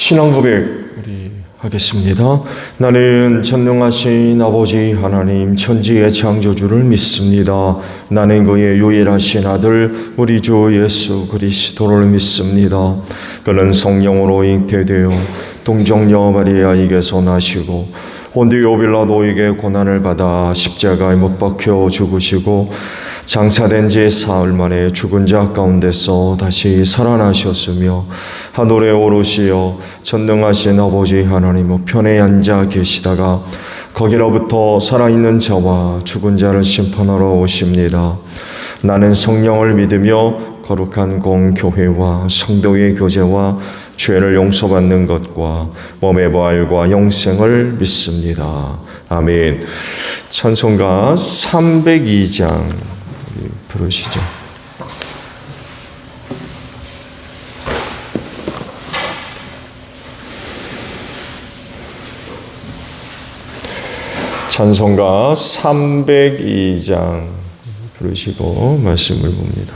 신앙 고백 우리 하겠습니다. 나는 전능하신 아버지 하나님 천지의 창조주를 믿습니다. 나는 그의 유일하신 아들 우리 주 예수 그리스도를 믿습니다. 그는 성령으로 잉태되어 동정녀 마리아에게서 나시고 본디오 빌라도에게 고난을 받아 십자가에 못 박혀 죽으시고 장사된 지 사흘 만에 죽은 자 가운데서 다시 살아나셨으며 하늘에 오르시어 전능하신 아버지 하나님 우편에 앉아 계시다가 거기로부터 살아있는 자와 죽은 자를 심판하러 오십니다. 나는 성령을 믿으며 거룩한 공교회와 성도의 교제와 죄를 용서받는 것과 몸의 부활과 영생을 믿습니다. 아멘. 찬송가 302장 부르시죠. 찬송가 302장 부르시고 말씀을 봅니다.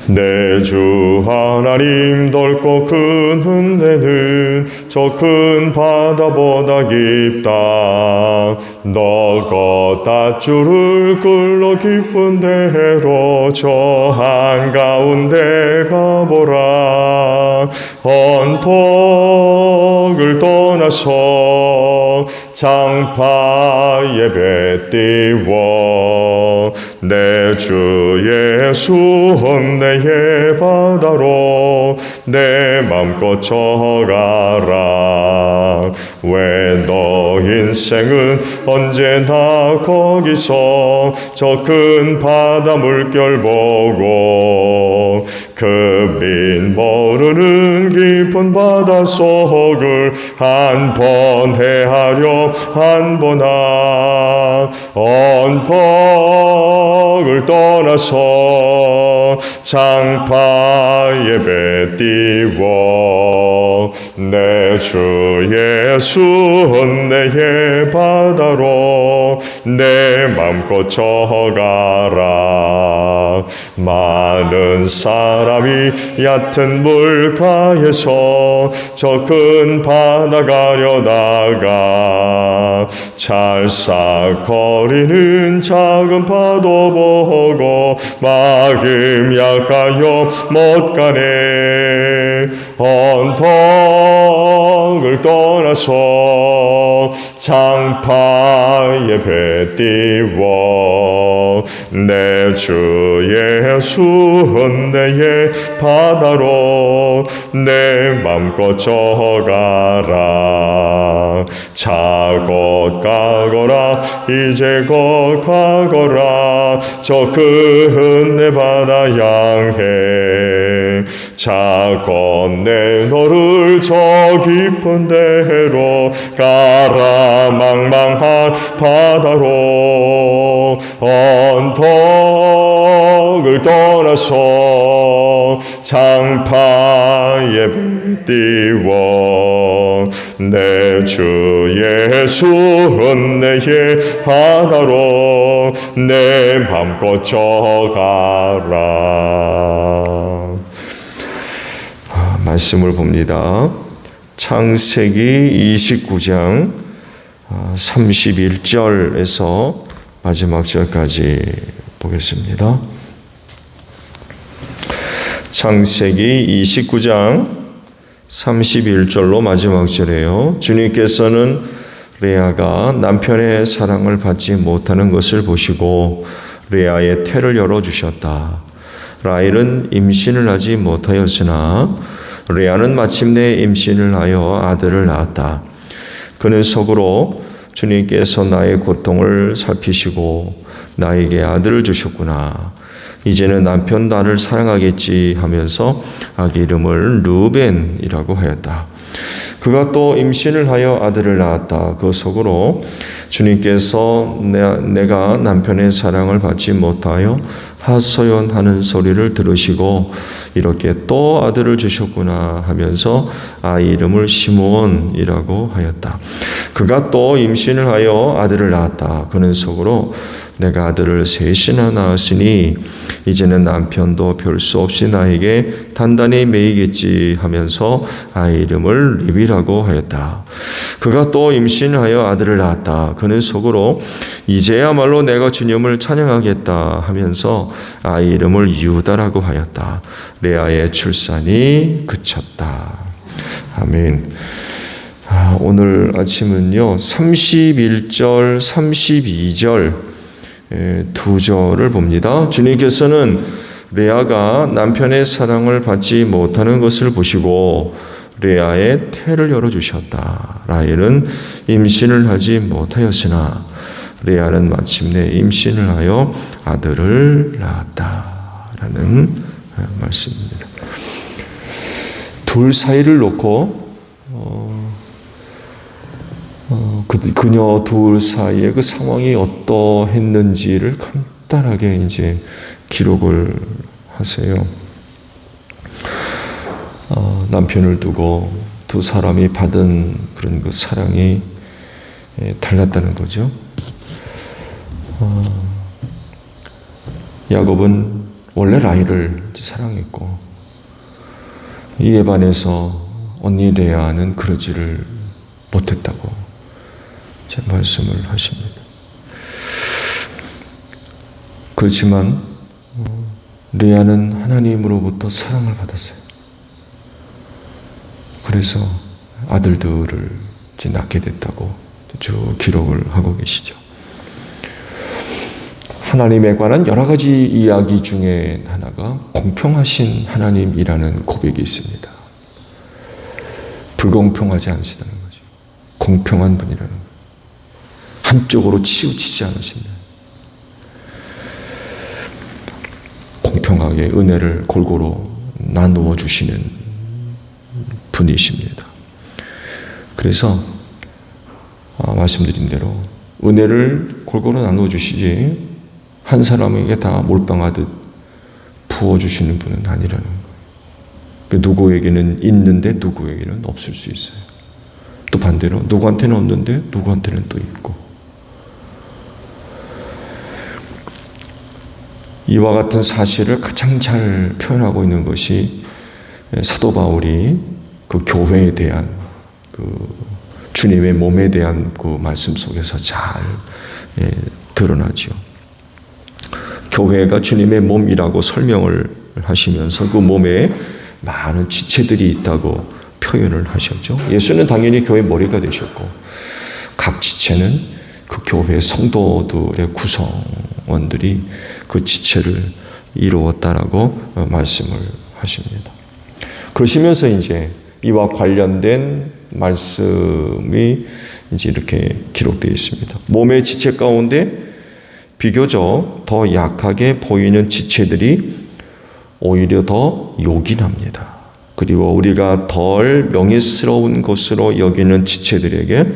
내 주 하나님 넓고 큰 은혜는 저 큰 바다보다 깊다. 너가 닷줄을 끌러 깊은 데로 저 한가운데 가보라. 언덕을 떠나서 장파에 배 띄워 내 주 예수 은혜의 바다로 내 맘껏 쳐가라. 왜 너 인생은 언제나 거기서 저 큰 바다 물결 보고 그 빛 모르는 깊은 바닷속을 한 번 헤아려 한 번 언덕을 떠나서 장파에 배 띄워 내 주 예수 은혜의 바다로 내 맘껏 쳐가라. 많은 사람이 얕은 물가에서 저 큰 바다 가려다가 찰싹거리는 작은 파도 보고 마음 약하여 못 가네. 언덕을 떠나서 장파에 배 띄워 내 주 예수 은혜의 바다로 내 맘껏 쳐가라. 자곧 가거라 이제 곧 가거라 저 큰 은혜 바다 향해. 자곧 내 너를 저 깊은 데로 가라. 망망한 바다로 언덕을 떠나서 장파에 배 띄워 내 주 예수 은혜의 바다로 내 맘껏 쳐가라. 말씀을 봅니다. 창세기 29장 31절에서 마지막 절까지 보겠습니다. 창세기 29장 31절로 마지막 절이에요. 주님께서는 레아가 남편의 사랑을 받지 못하는 것을 보시고 레아의 태를 열어주셨다. 라헬은 임신을 하지 못하였으나 레아는 마침내 임신을 하여 아들을 낳았다. 그는 속으로 주님께서 나의 고통을 살피시고 나에게 아들을 주셨구나. 이제는 남편 나를 사랑하겠지 하면서 아기 이름을 르벤이라고 하였다. 그가 또 임신을 하여 아들을 낳았다. 그 속으로 주님께서 내가 남편의 사랑을 받지 못하여 하소연하는 소리를 들으시고 이렇게 또 아들을 주셨구나 하면서 아이 이름을 시므온이라고 하였다. 그가 또 임신을 하여 아들을 낳았다. 그는 속으로 내가 아들을 셋이나 낳았으니 이제는 남편도 별 수 없이 나에게 단단히 매이겠지 하면서 아이 이름을 리비라고 하였다. 그가 또 임신하여 아들을 낳았다. 그는 속으로 이제야말로 내가 주님을 찬양하겠다 하면서 아이 이름을 유다라고 하였다. 레아의 출산이 그쳤다. 아멘. 오늘 아침은요 31절 32절 두 절을 봅니다. 주님께서는 레아가 남편의 사랑을 받지 못하는 것을 보시고 레아의 태를 열어주셨다. 라헬은 임신을 하지 못하였으나 레아는 마침내 임신을 하여 아들을 낳았다. 라는 말씀입니다. 둘 사이를 놓고 그녀 둘 사이의 그 상황이 어떠했는지를 간단하게 이제 기록을 하세요. 남편을 두고 두 사람이 받은 그런 그 사랑이 달랐다는 거죠. 야곱은 원래 라헬을 사랑했고 이에 반해서 언니 레아는 그러지를 못했다고 제 말씀을 하십니다. 그렇지만 레아는 하나님으로부터 사랑을 받았어요. 그래서 아들들을 낳게 됐다고 쭉 기록을 하고 계시죠. 하나님에 관한 여러 가지 이야기 중에 하나가 공평하신 하나님이라는 고백이 있습니다. 불공평하지 않으시다는 거죠. 공평한 분이라는 거예요. 한쪽으로 치우치지 않으신다. 공평하게 은혜를 골고루 나누어 주시는 분이십니다. 그래서 말씀드린 대로 은혜를 골고루 나누어 주시지 한 사람에게 다 몰빵하듯 부어주시는 분은 아니라는 거예요. 누구에게는 있는데 누구에게는 없을 수 있어요. 또 반대로 누구한테는 없는데 누구한테는 또 있고. 이와 같은 사실을 가장 잘 표현하고 있는 것이 사도 바울이 그 교회에 대한 그 주님의 몸에 대한 그 말씀 속에서 잘 드러나죠. 교회가 주님의 몸이라고 설명을 하시면서 그 몸에 많은 지체들이 있다고 표현을 하셨죠. 예수는 당연히 교회 머리가 되셨고 각 지체는 그 교회 성도들의 구성원들이 그 지체를 이루었다라고 말씀을 하십니다. 그러시면서 이제 이와 관련된 말씀이 이제 이렇게 기록되어 있습니다. 몸의 지체 가운데 비교적 더 약하게 보이는 지체들이 오히려 더 요긴합니다. 그리고 우리가 덜 명예스러운 것으로 여기는 지체들에게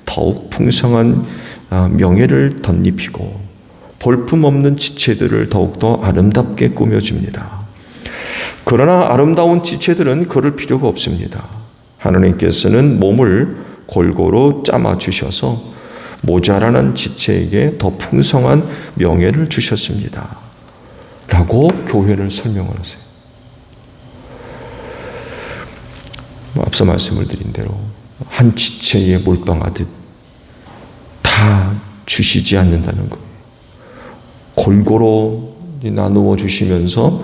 더욱 풍성한 명예를 덧입히고 볼품없는 지체들을 더욱더 아름답게 꾸며줍니다. 그러나 아름다운 지체들은 그럴 필요가 없습니다. 하나님께서는 몸을 골고루 짜마 주셔서 모자라는 지체에게 더 풍성한 명예를 주셨습니다. 라고 교회를 설명을 하세요. 앞서 말씀을 드린 대로 한 지체에 몰빵하듯 다 주시지 않는다는 거예요. 골고루 나누어 주시면서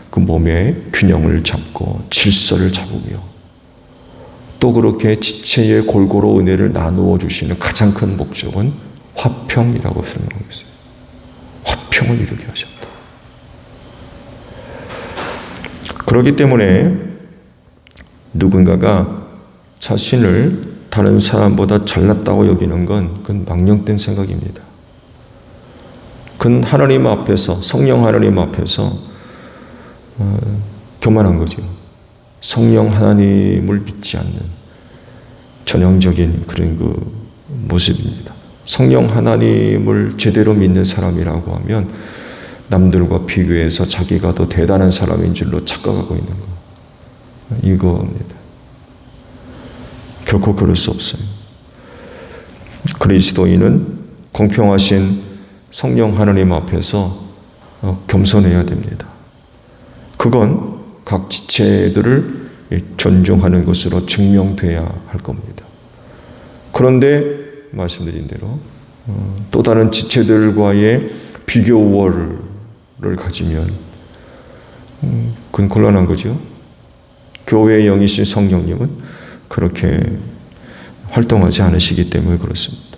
그 몸의 균형을 잡고 질서를 잡으며 또 그렇게 지체에 골고루 은혜를 나누어 주시는 가장 큰 목적은 화평이라고 설명하고 있어요. 화평을 이루게 하셨다. 그렇기 때문에 누군가가 자신을 다른 사람보다 잘났다고 여기는 건 그건 망령된 생각입니다. 그건 하나님 앞에서, 성령 하나님 앞에서 교만한 거죠. 성령 하나님을 믿지 않는 전형적인 그런 그 모습입니다. 성령 하나님을 제대로 믿는 사람이라고 하면 남들과 비교해서 자기가 더 대단한 사람인 줄로 착각하고 있는 거. 이거입니다. 결코 그럴 수 없어요. 그리스도인은 공평하신 성령 하나님 앞에서 겸손해야 됩니다. 그건 각 지체들을 존중하는 것으로 증명돼야 할 겁니다. 그런데 말씀드린 대로 또 다른 지체들과의 비교 우월을 가지면 그건 곤란한 거죠. 교회의 영이신 성령님은 그렇게 활동하지 않으시기 때문에 그렇습니다.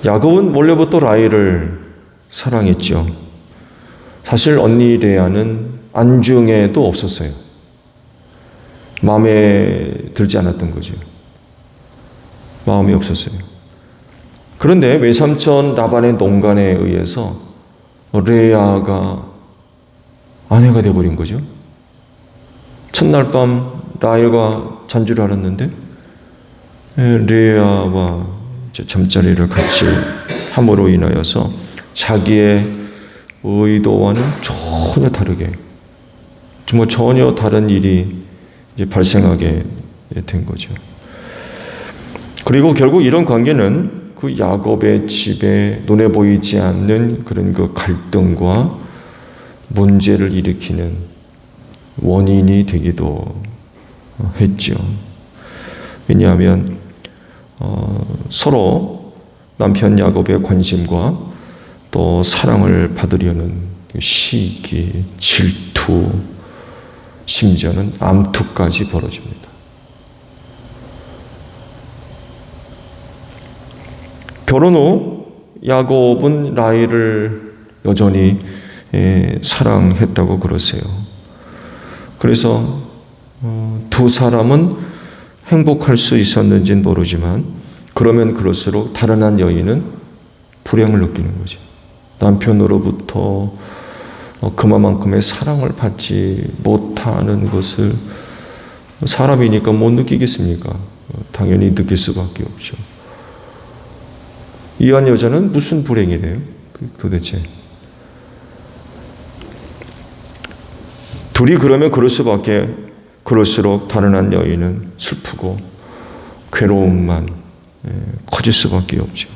야곱은 원래부터 라헬을 사랑했죠. 사실 언니 레아는 안중에도 없었어요. 마음에 들지 않았던 거죠. 마음이 없었어요. 그런데 외삼촌 라반의 농간에 의해서 레아가 아내가 되어버린 거죠. 첫날 밤 라헬과 잔주를 하였는데 레아와 잠자리를 같이 함으로 인하여서 자기의 의도와는 전혀 다르게, 정말 전혀 다른 일이 이제 발생하게 된 거죠. 그리고 결국 이런 관계는 그 야곱의 집에 눈에 보이지 않는 그런 그 갈등과 문제를 일으키는 원인이 되기도 했죠. 왜냐하면 서로 남편 야곱의 관심과 또 사랑을 받으려는 시기, 질투, 심지어는 암투까지 벌어집니다. 결혼 후 야곱은 라헬을 여전히 사랑했다고 그러세요. 그래서 두 사람은 행복할 수 있었는지는 모르지만 그러면 그럴수록 다른 한 여인은 불행을 느끼는 거죠. 남편으로부터 그만큼의 사랑을 받지 못하는 것을 사람이니까 못 느끼겠습니까? 당연히 느낄 수밖에 없죠. 이 한 여자는 무슨 불행이래요? 도대체. 둘이 그러면 그럴수록 다른 한 여인은 슬프고 괴로움만 커질 수밖에 없죠.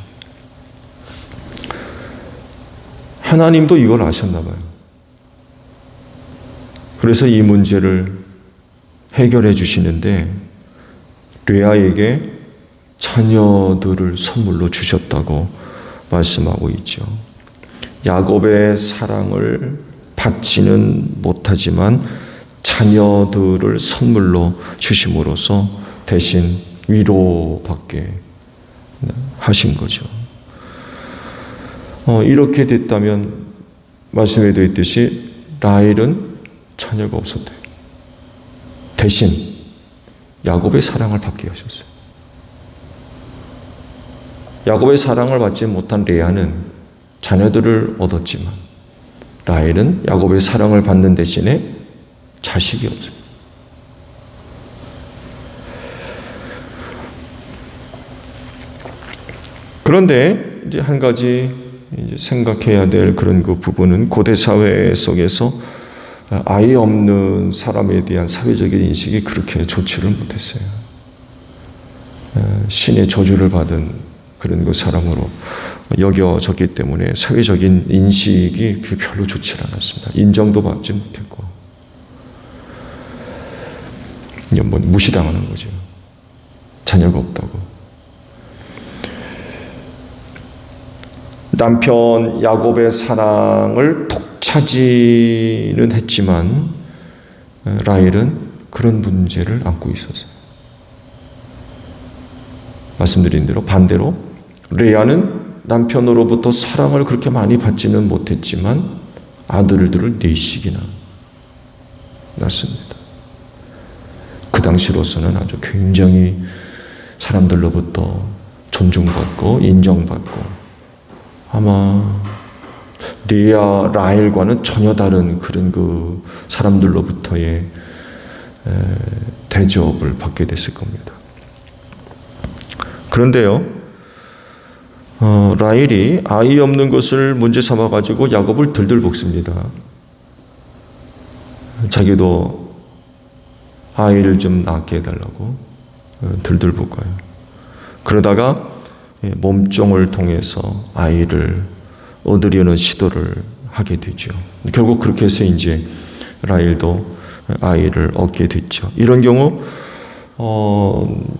하나님도 이걸 아셨나 봐요. 그래서 이 문제를 해결해 주시는데 레아에게 자녀들을 선물로 주셨다고 말씀하고 있죠. 야곱의 사랑을 받지는 못하지만 자녀들을 선물로 주심으로써 대신 위로받게 하신 거죠. 이렇게 됐다면 말씀에 되어 있듯이 라헬은 자녀가 없었대요. 대신 야곱의 사랑을 받게 하셨어요. 야곱의 사랑을 받지 못한 레아는 자녀들을 얻었지만 라헬은 야곱의 사랑을 받는 대신에 자식이 없어요. 그런데 이제 한 가지 이제 생각해야 될 그런 그 부분은 고대 사회 속에서 아이 없는 사람에 대한 사회적인 인식이 그렇게 좋지를 못했어요. 신의 저주를 받은 그런 그 사람으로 여겨졌기 때문에 사회적인 인식이 별로 좋지 않았습니다. 인정도 받지 못했고 무시당하는 거죠. 자녀가 없다고. 남편 야곱의 사랑을 독차지는 했지만 라헬은 그런 문제를 안고 있었어요. 말씀드린 대로 반대로 레아는 남편으로부터 사랑을 그렇게 많이 받지는 못했지만 아들들을 4씩이나 낳습니다. 그 당시로서는 아주 굉장히 사람들로부터 존중받고 인정받고 아마 레아, 라헬과는 전혀 다른 그런 그 사람들로부터의 대접을 받게 됐을 겁니다. 그런데요, 라헬이 아이 없는 것을 문제 삼아가지고 야곱을 들들 볶습니다. 자기도 아이를 좀 낳게 해달라고 들들 볶아요. 그러다가 몸종을 통해서 아이를 얻으려는 시도를 하게 되죠. 결국 그렇게 해서 이제 라헬도 아이를 얻게 됐죠. 이런 경우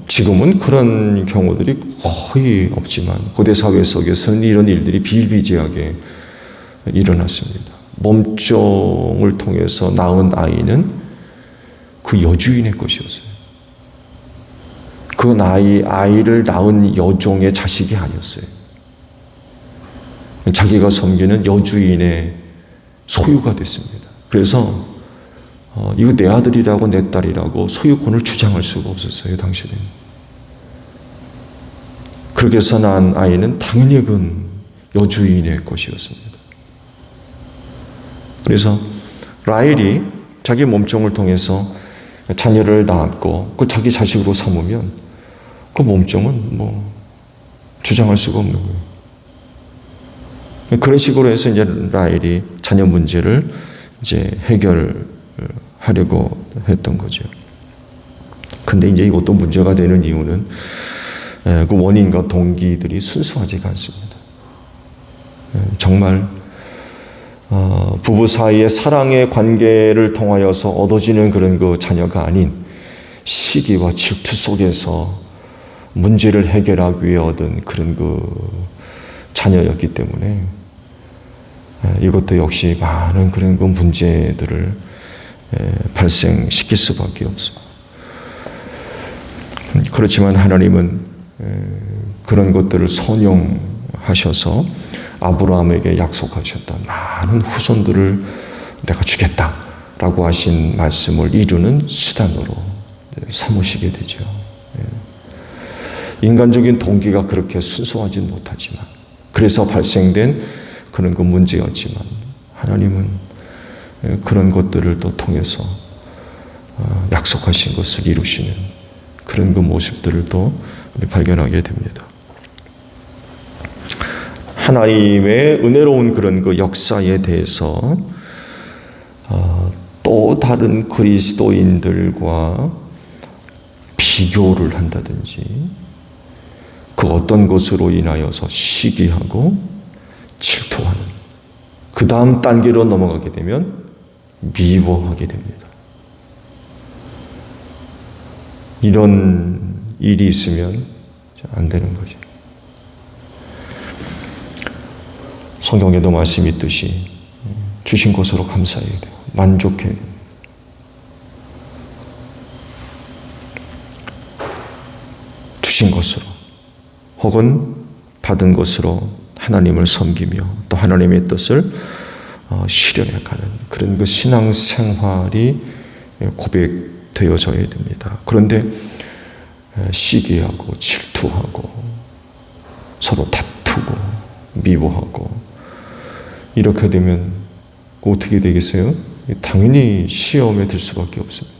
지금은 그런 경우들이 거의 없지만 고대 사회 속에서는 이런 일들이 비일비재하게 일어났습니다. 몸종을 통해서 낳은 아이는 그 여주인의 것이었어요. 그 아이를 낳은 여종의 자식이 아니었어요. 자기가 섬기는 여주인의 소유가 됐습니다. 그래서 이거 내 아들이라고 내 딸이라고 소유권을 주장할 수가 없었어요, 당시에는. 그렇게 해서 낳은 아이는 당연히 그건 여주인의 것이었습니다. 그래서 라헬이 자기 몸종을 통해서 자녀를 낳았고 그걸 자기 자식으로 삼으면 그 몸종은 주장할 수가 없는 거예요. 그런 식으로 해서 이제 라헬이 자녀 문제를 이제 해결하려고 했던 거죠. 근데 이제 이것도 문제가 되는 이유는 그 원인과 동기들이 순수하지가 않습니다. 정말 부부 사이의 사랑의 관계를 통하여서 얻어지는 그런 그 자녀가 아닌 시기와 질투 속에서 문제를 해결하기 위해 얻은 그런 그 자녀였기 때문에 이것도 역시 많은 그런 그 문제들을 발생시킬 수밖에 없습니다. 그렇지만 하나님은 그런 것들을 선용하셔서 아브라함에게 약속하셨던 많은 후손들을 내가 주겠다라고 하신 말씀을 이루는 수단으로 삼으시게 되죠. 인간적인 동기가 그렇게 순수하진 못하지만 그래서 발생된 그런 그 문제였지만 하나님은 그런 것들을 또 통해서 약속하신 것을 이루시는 그런 그 모습들을 또 발견하게 됩니다. 하나님의 은혜로운 그런 그 역사에 대해서 또 다른 그리스도인들과 비교를 한다든지 그 어떤 것으로 인하여서 시기하고 질투하는 그 다음 단계로 넘어가게 되면 미워하게 됩니다. 이런 일이 있으면 안 되는 거죠. 성경에도 말씀이 있듯이 주신 것으로 감사해야 돼요. 만족해야 돼요. 주신 것으로 혹은 받은 것으로 하나님을 섬기며 또 하나님의 뜻을 실현해가는 그런 그 신앙생활이 고백되어져야 됩니다. 그런데 시기하고 질투하고 서로 다투고 미워하고 이렇게 되면 어떻게 되겠어요? 당연히 시험에 들 수밖에 없습니다.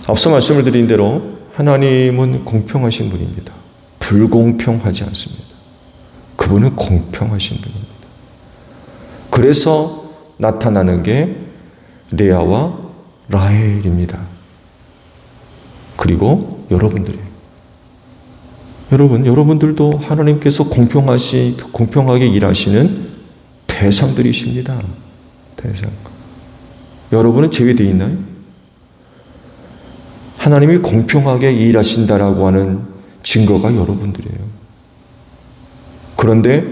앞서 말씀을 드린 대로 하나님은 공평하신 분입니다. 불공평하지 않습니다. 그분은 공평하신 분입니다. 그래서 나타나는 게 레아와 라헬입니다. 그리고 여러분들이에요. 여러분들도 하나님께서 공평하게 일하시는 대상들이십니다. 대상. 여러분은 제외되어 있나요? 하나님이 공평하게 일하신다라고 하는 증거가 여러분들이에요. 그런데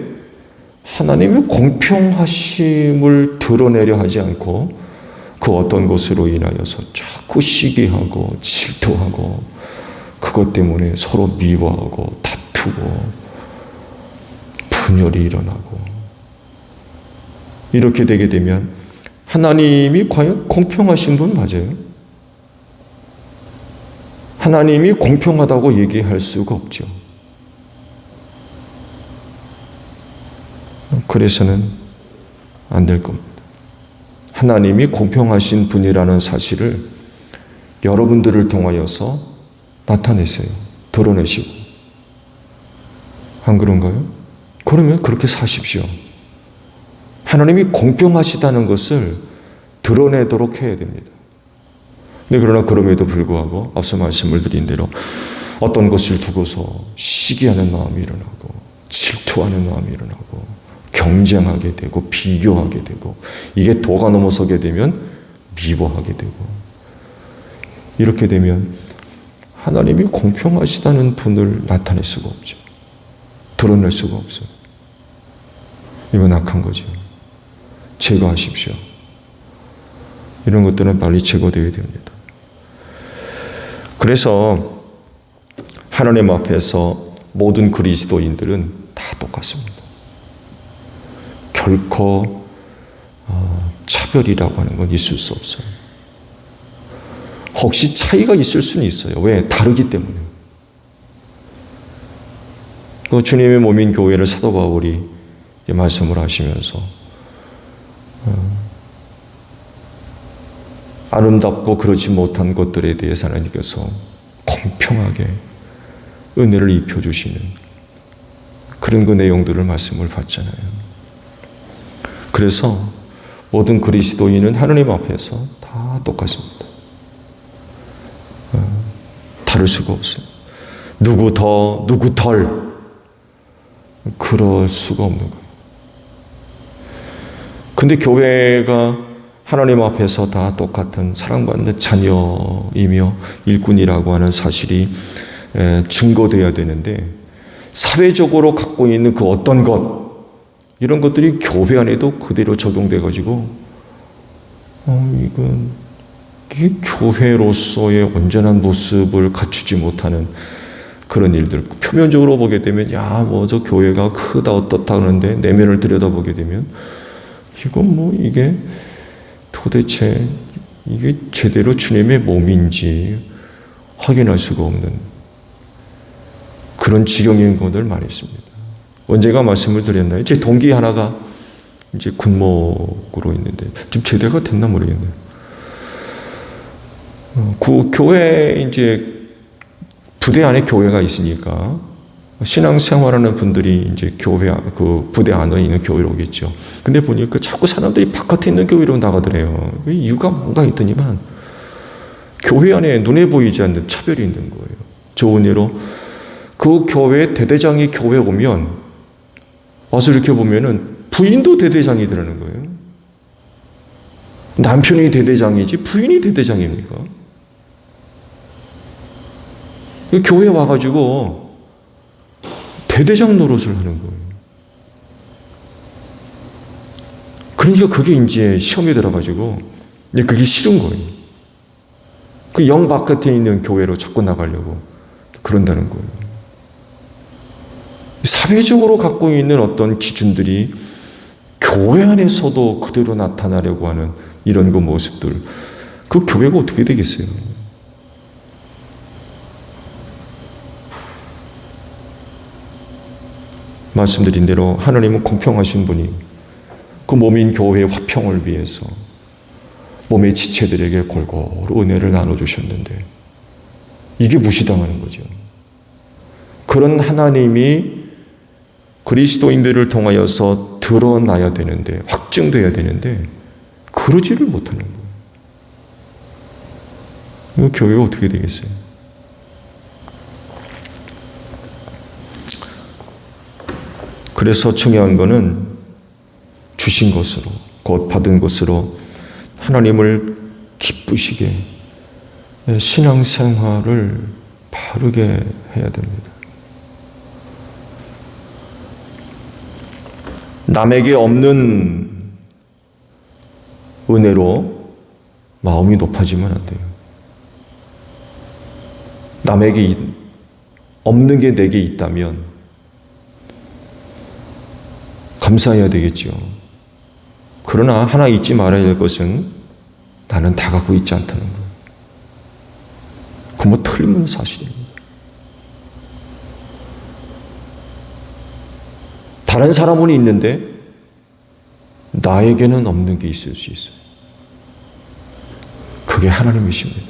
하나님의 공평하심을 드러내려 하지 않고 그 어떤 것으로 인하여서 자꾸 시기하고 질투하고 그것 때문에 서로 미워하고 다투고 분열이 일어나고 이렇게 되게 되면 하나님이 과연 공평하신 분 맞아요? 하나님이 공평하다고 얘기할 수가 없죠. 그래서는 안 될 겁니다. 하나님이 공평하신 분이라는 사실을 여러분들을 통하여서 나타내세요. 드러내시고. 안 그런가요? 그러면 그렇게 사십시오. 하나님이 공평하시다는 것을 드러내도록 해야 됩니다. 근데 그러나 그럼에도 불구하고 앞서 말씀을 드린 대로 어떤 것을 두고서 시기하는 마음이 일어나고 질투하는 마음이 일어나고 경쟁하게 되고 비교하게 되고 이게 도가 넘어서게 되면 미워하게 되고 이렇게 되면 하나님이 공평하시다는 분을 나타낼 수가 없죠. 드러낼 수가 없어요. 이건 악한 거죠. 제거하십시오. 이런 것들은 빨리 제거되어야 됩니다. 그래서 하나님 앞에서 모든 그리스도인들은 다 똑같습니다. 결코 차별이라고 하는 건 있을 수 없어요. 혹시 차이가 있을 수는 있어요. 왜? 다르기 때문에. 그 주님의 몸인 교회를 사도 바울이 말씀을 하시면서 아름답고 그렇지 못한 것들에 대해서 하나님께서 공평하게 은혜를 입혀주시는 그런 그 내용들을 말씀을 받잖아요. 그래서 모든 그리스도인은 하나님 앞에서 다 똑같습니다. 다를 수가 없어요. 누구 더, 누구 덜 그럴 수가 없는 거예요. 근데 교회가 하나님 앞에서 다 똑같은 사랑받는 자녀이며 일꾼이라고 하는 사실이 증거되어야 되는데 사회적으로 갖고 있는 그 어떤 것 이런 것들이 교회 안에도 그대로 적용돼 가지고 이게 교회로서의 온전한 모습을 갖추지 못하는 그런 일들. 표면적으로 보게 되면 저 교회가 크다 어떻다 하는데 내면을 들여다보게 되면 이건 이게 도대체 이게 제대로 주님의 몸인지 확인할 수가 없는 그런 지경인 것들 많이 있습니다. 언제가 말씀을 드렸나요? 제 동기 하나가 이제 군목으로 있는데 지금 제대가 됐나 모르겠네요. 그 교회 이제 부대 안에 교회가 있으니까 신앙생활하는 분들이 이제 교회 그 부대 안에 있는 교회로 오겠죠. 근데 보니까 자꾸 사람들이 바깥에 있는 교회로 나가더래요. 이유가 뭔가 했더니만 교회 안에 눈에 보이지 않는 차별이 있는 거예요. 좋은 예로 그 교회 대대장이 교회 오면 와서 이렇게 보면은 부인도 대대장이더라는 거예요. 남편이 대대장이지 부인이 대대장입니까? 교회에 와가지고 대대장 노릇을 하는 거예요. 그러니까 그게 이제 시험에 들어가지고 그게 싫은 거예요. 그 영 바깥에 있는 교회로 자꾸 나가려고 그런다는 거예요. 사회적으로 갖고 있는 어떤 기준들이 교회 안에서도 그대로 나타나려고 하는 이런 그 모습들, 그 교회가 어떻게 되겠어요? 말씀드린 대로 하나님은 공평하신 분이 그 몸인 교회의 화평을 위해서 몸의 지체들에게 골고루 은혜를 나눠주셨는데 이게 무시당하는 거죠. 그런 하나님이 그리스도인들을 통하여서 드러나야 되는데 확증돼야 되는데 그러지를 못하는 거예요. 이 교회가 어떻게 되겠어요? 그래서 중요한 것은 주신 것으로 곧 받은 것으로 하나님을 기쁘시게 신앙생활을 바르게 해야 됩니다. 남에게 없는 은혜로 마음이 높아지면 안 돼요. 남에게 없는 게 내게 있다면 감사해야 되겠죠. 그러나 하나 잊지 말아야 될 것은 나는 다 갖고 있지 않다는 것. 그건 틀림없는 사실입니다. 다른 사람은 있는데 나에게는 없는 게 있을 수 있어요. 그게 하나님이십니다.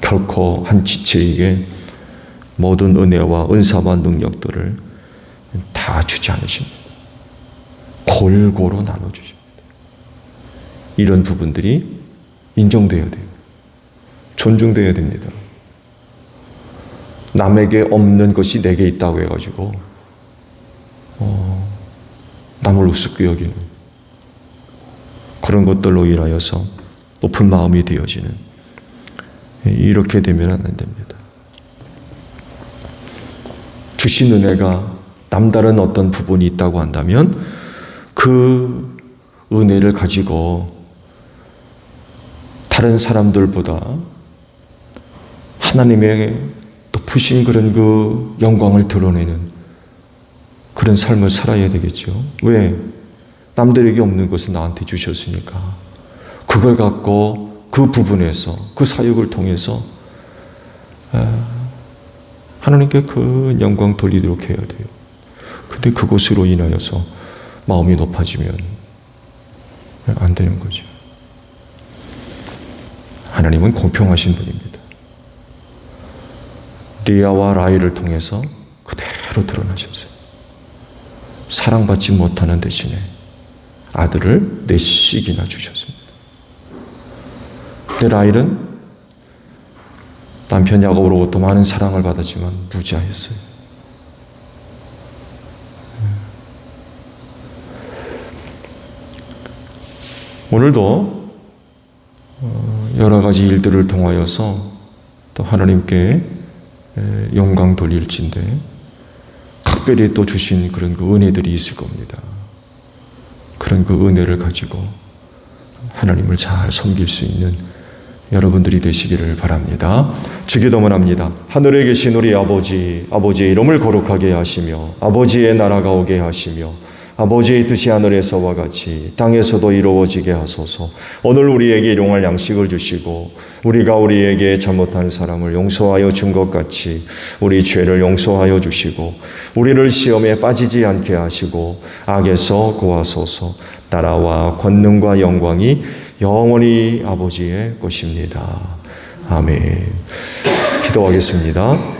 결코 한 지체에게 모든 은혜와 은사와 능력들을 다 주지 않으십니다. 골고루 나눠주십니다. 이런 부분들이 인정돼야 돼요. 존중돼야 됩니다. 남에게 없는 것이 내게 있다고 해가지고 남을 우습게 여기는 그런 것들로 인하여서 높은 마음이 되어지는, 이렇게 되면 안 됩니다. 주신 은혜가 남다른 어떤 부분이 있다고 한다면 그 은혜를 가지고 다른 사람들보다 하나님의 높으신 그런 그 영광을 드러내는 그런 삶을 살아야 되겠죠. 왜? 남들에게 없는 것을 나한테 주셨으니까 그걸 갖고 그 부분에서, 그 사역을 통해서 하나님께 그 영광 돌리도록 해야 돼요. 근데 그것으로 인하여서 마음이 높아지면 안 되는 거죠. 하나님은 공평하신 분입니다. 리아와 라헬을 통해서 그대로 드러나셨어요. 사랑받지 못하는 대신에 아들을 넷씩이나 주셨습니다. 근데 라헬은 남편 야곱으로부터 많은 사랑을 받았지만 무지하였어요. 오늘도 여러 가지 일들을 통하여서 또 하나님께 영광 돌릴진데 각별히 또 주신 그런 그 은혜들이 있을 겁니다. 그런 그 은혜를 가지고 하나님을 잘 섬길 수 있는 여러분들이 되시기를 바랍니다. 주기도문 합니다. 하늘에 계신 우리 아버지, 아버지의 이름을 거룩하게 하시며 아버지의 나라가 오게 하시며 아버지의 뜻이 하늘에서와 같이 땅에서도 이루어지게 하소서. 오늘 우리에게 일용할 양식을 주시고 우리가 우리에게 잘못한 사람을 용서하여 준 것 같이 우리 죄를 용서하여 주시고 우리를 시험에 빠지지 않게 하시고 악에서 구하소서. 나라와 권능과 영광이 영원히 아버지의 것입니다. 아멘. 기도하겠습니다.